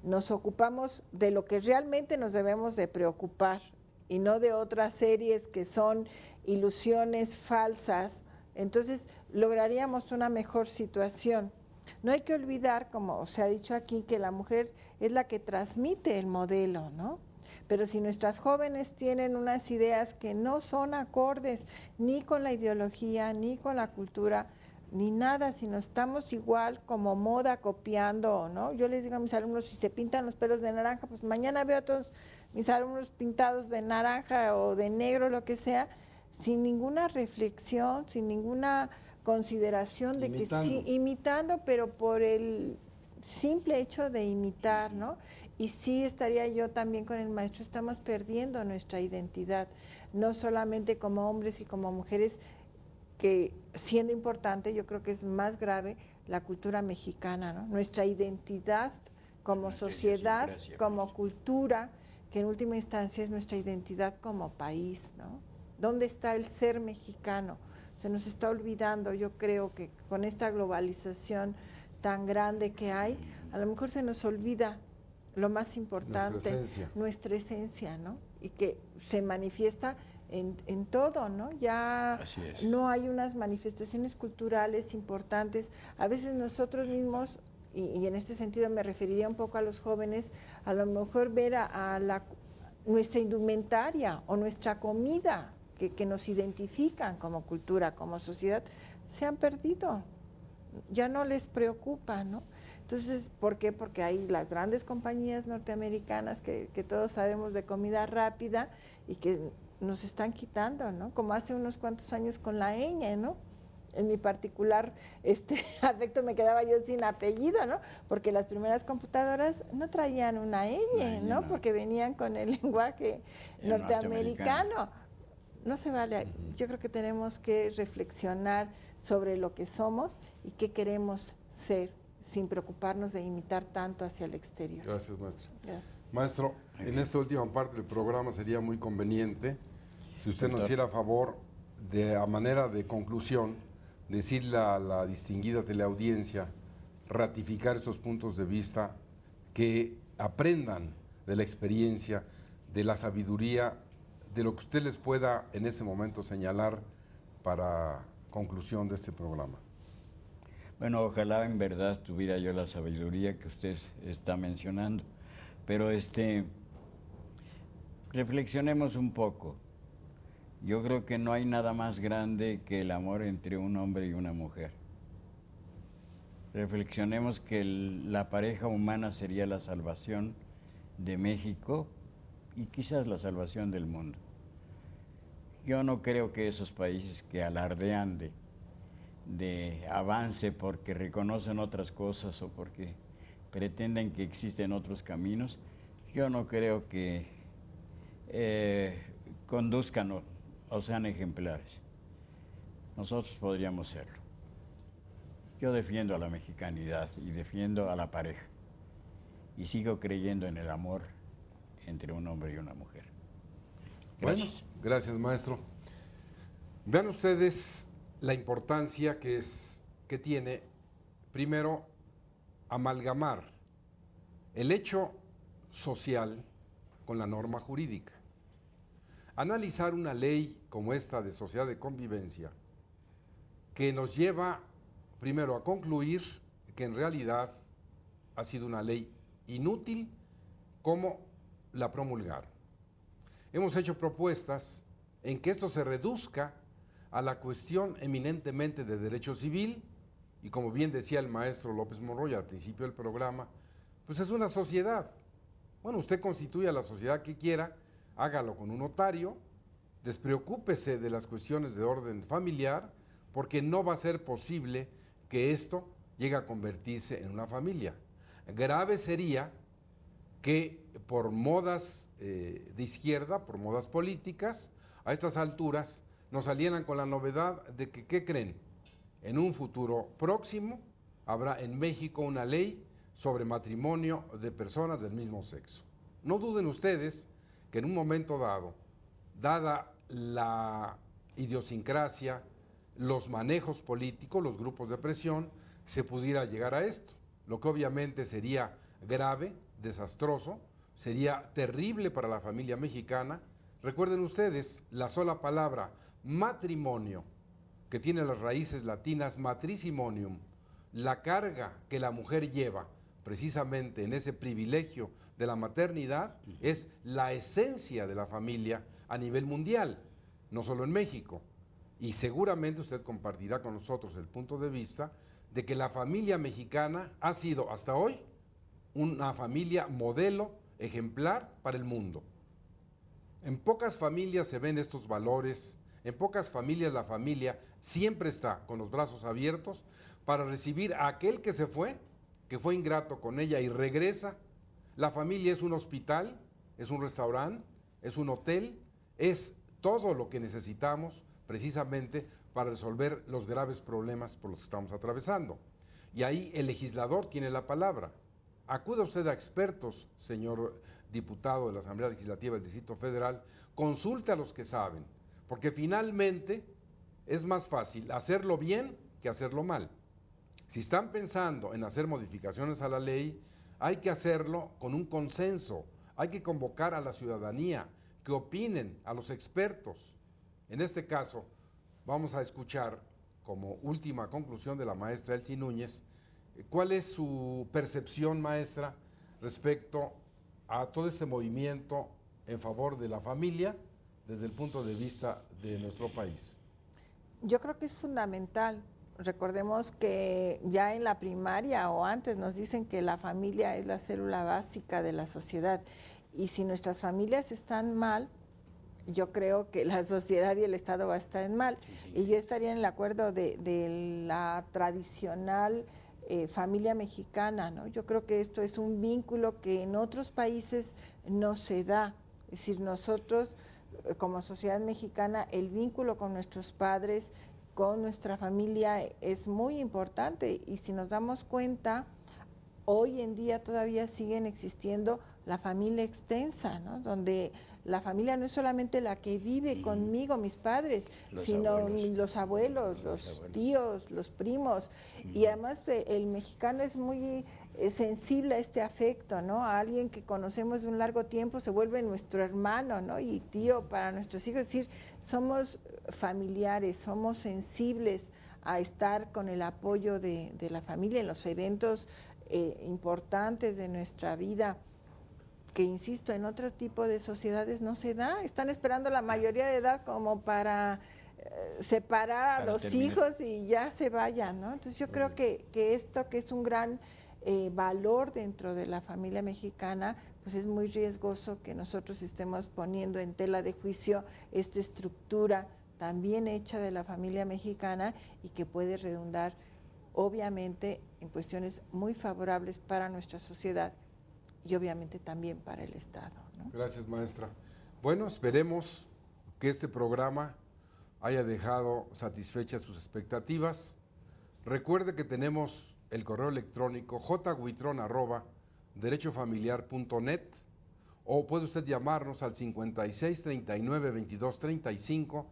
nos ocupamos de lo que realmente nos debemos de preocupar y no de otras series que son ilusiones falsas, entonces lograríamos una mejor situación. No hay que olvidar, como se ha dicho aquí, que la mujer es la que transmite el modelo, ¿no? Pero si nuestras jóvenes tienen unas ideas que no son acordes ni con la ideología, ni con la cultura, ni nada, sino estamos igual como moda copiando, ¿no? Yo les digo a mis alumnos, si se pintan los pelos de naranja, pues mañana veo a todos mis alumnos pintados de naranja o de negro, lo que sea, sin ninguna reflexión, sin ninguna consideración de imitando. Que sí, imitando, pero por el simple hecho de imitar, ¿no? Y sí estaría yo también con el maestro, estamos perdiendo nuestra identidad, no solamente como hombres y como mujeres, que siendo importante, yo creo que es más grave la cultura mexicana, ¿no? Nuestra identidad como sociedad, como cultura, que en última instancia es nuestra identidad como país, ¿no? ¿Dónde está el ser mexicano? Se nos está olvidando, yo creo que con esta globalización tan grande que hay, a lo mejor se nos olvida lo más importante, nuestra esencia, ¿no? Y que se manifiesta en todo, ¿no? Ya no hay unas manifestaciones culturales importantes. A veces nosotros mismos, y en este sentido me referiría un poco a los jóvenes, a lo mejor ver nuestra indumentaria o nuestra comida, que nos identifican como cultura, como sociedad, se han perdido, ya no les preocupa, ¿no? Entonces, ¿por qué? Porque hay las grandes compañías norteamericanas que todos sabemos de comida rápida y que nos están quitando, ¿no? Como hace unos cuantos años con la ñ, ¿no? En mi particular afecto me quedaba yo sin apellido, ¿no? Porque las primeras computadoras no traían una ñ, ¿no? Porque venían con el lenguaje norteamericano. No se vale. Yo creo que tenemos que reflexionar sobre lo que somos y qué queremos ser, sin preocuparnos de imitar tanto hacia el exterior. Gracias, maestro. Gracias. Maestro, en esta última parte del programa sería muy conveniente si usted nos hiciera favor de, a manera de conclusión, decirle a la distinguida teleaudiencia, ratificar estos puntos de vista, que aprendan de la experiencia, de la sabiduría, de lo que usted les pueda en ese momento señalar para conclusión de este programa. Bueno, ojalá en verdad tuviera yo la sabiduría que usted está mencionando, pero reflexionemos un poco. Yo creo que no hay nada más grande que el amor entre un hombre y una mujer. Reflexionemos que la pareja humana sería la salvación de México y quizás la salvación del mundo. Yo no creo que esos países que alardean de avance porque reconocen otras cosas o porque pretenden que existen otros caminos, yo no creo que conduzcan o sean ejemplares. Nosotros podríamos serlo. Yo defiendo a la mexicanidad y defiendo a la pareja. y sigo creyendo en el amor entre un hombre y una mujer. Gracias. Bueno, gracias, maestro. Vean ustedes la importancia que tiene, primero, amalgamar el hecho social con la norma jurídica. Analizar una ley como esta de sociedad de convivencia, que nos lleva primero a concluir que en realidad ha sido una ley inútil como la promulgaron. Hemos hecho propuestas en que esto se reduzca a la cuestión eminentemente de derecho civil, y como bien decía el maestro López Monroy al principio del programa, pues es una sociedad. Bueno, usted constituya la sociedad que quiera, hágalo con un notario, despreocúpese de las cuestiones de orden familiar, porque no va a ser posible que esto llegue a convertirse en una familia. Grave sería que por modas de izquierda, por modas políticas, a estas alturas nos salieran con la novedad de que, ¿qué creen? En un futuro próximo habrá en México una ley sobre matrimonio de personas del mismo sexo. No duden ustedes que en un momento dado, dada la idiosincrasia, los manejos políticos, los grupos de presión, se pudiera llegar a esto, lo que obviamente sería grave, desastroso, sería terrible para la familia mexicana. Recuerden ustedes, la sola palabra matrimonio, que tiene las raíces latinas matrimonium, la carga que la mujer lleva precisamente en ese privilegio de la maternidad, es la esencia de la familia a nivel mundial, no solo en México. Y seguramente usted compartirá con nosotros el punto de vista de que la familia mexicana ha sido hasta hoy una familia modelo, ejemplar para el mundo. En pocas familias se ven estos valores, en pocas familias la familia siempre está con los brazos abiertos para recibir a aquel que se fue, que fue ingrato con ella y regresa. La familia es un hospital, es un restaurante, es un hotel, es todo lo que necesitamos precisamente para resolver los graves problemas por los que estamos atravesando. Y ahí el legislador tiene la palabra. Acuda usted a expertos, señor diputado de la Asamblea Legislativa del Distrito Federal, consulte a los que saben, porque finalmente es más fácil hacerlo bien que hacerlo mal. Si están pensando en hacer modificaciones a la ley, hay que hacerlo con un consenso, hay que convocar a la ciudadanía, que opinen, a los expertos. En este caso, vamos a escuchar como última conclusión de la maestra Elsie Núñez, ¿cuál es su percepción, maestra, respecto a todo este movimiento en favor de la familia desde el punto de vista de nuestro país? Yo creo que es fundamental. Recordemos que ya en la primaria o antes nos dicen que la familia es la célula básica de la sociedad, y si nuestras familias están mal, yo creo que la sociedad y el Estado va a estar en mal. Y yo estaría en el acuerdo de la tradicional familia mexicana, ¿no? Yo creo que esto es un vínculo que en otros países no se da. Es decir, nosotros como sociedad mexicana, el vínculo con nuestros padres, con nuestra familia es muy importante, y si nos damos cuenta, hoy en día todavía siguen existiendo la familia extensa, ¿no? Donde la familia no es solamente la que vive conmigo, mis padres, sino los abuelos, los tíos, los primos, y además el mexicano es muy sensible a este afecto, ¿no? A alguien que conocemos de un largo tiempo se vuelve nuestro hermano, ¿no? Y tío para nuestros hijos. Es decir, somos familiares, somos sensibles a estar con el apoyo de la familia en los eventos importantes de nuestra vida, que insisto, en otro tipo de sociedades no se da. Están esperando la mayoría de edad como para separar a los hijos y ya se vayan, ¿no? Entonces yo creo que esto, que es un gran valor dentro de la familia mexicana, pues es muy riesgoso que nosotros estemos poniendo en tela de juicio esta estructura también hecha de la familia mexicana, y que puede redundar obviamente en cuestiones muy favorables para nuestra sociedad y obviamente también para el Estado, ¿no? Gracias, maestra. Bueno, esperemos que este programa haya dejado satisfechas sus expectativas. Recuerde que tenemos el correo electrónico jhuitron@noticieros.mx. derechofamiliar.net, o puede usted llamarnos al 56 39 22 35,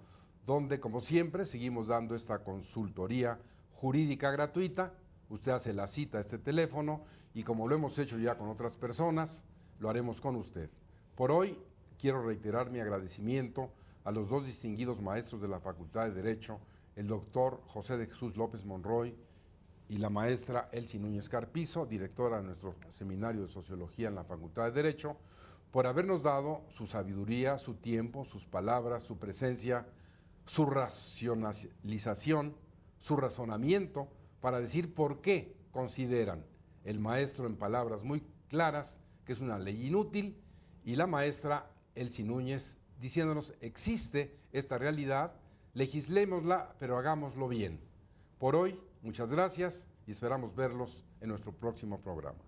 donde, como siempre, seguimos dando esta consultoría jurídica gratuita. Usted hace la cita a este teléfono y, como lo hemos hecho ya con otras personas, lo haremos con usted. Por hoy quiero reiterar mi agradecimiento a los dos distinguidos maestros de la Facultad de Derecho, el doctor José de Jesús López Monroy y la maestra Elsie Núñez Carpizo, directora de nuestro seminario de Sociología en la Facultad de Derecho, por habernos dado su sabiduría, su tiempo, sus palabras, su presencia, su racionalización, su razonamiento, para decir por qué consideran el maestro, en palabras muy claras, que es una ley inútil, y la maestra Elsie Núñez diciéndonos: existe esta realidad, legislémosla, pero hagámoslo bien. Por hoy, muchas gracias y esperamos verlos en nuestro próximo programa.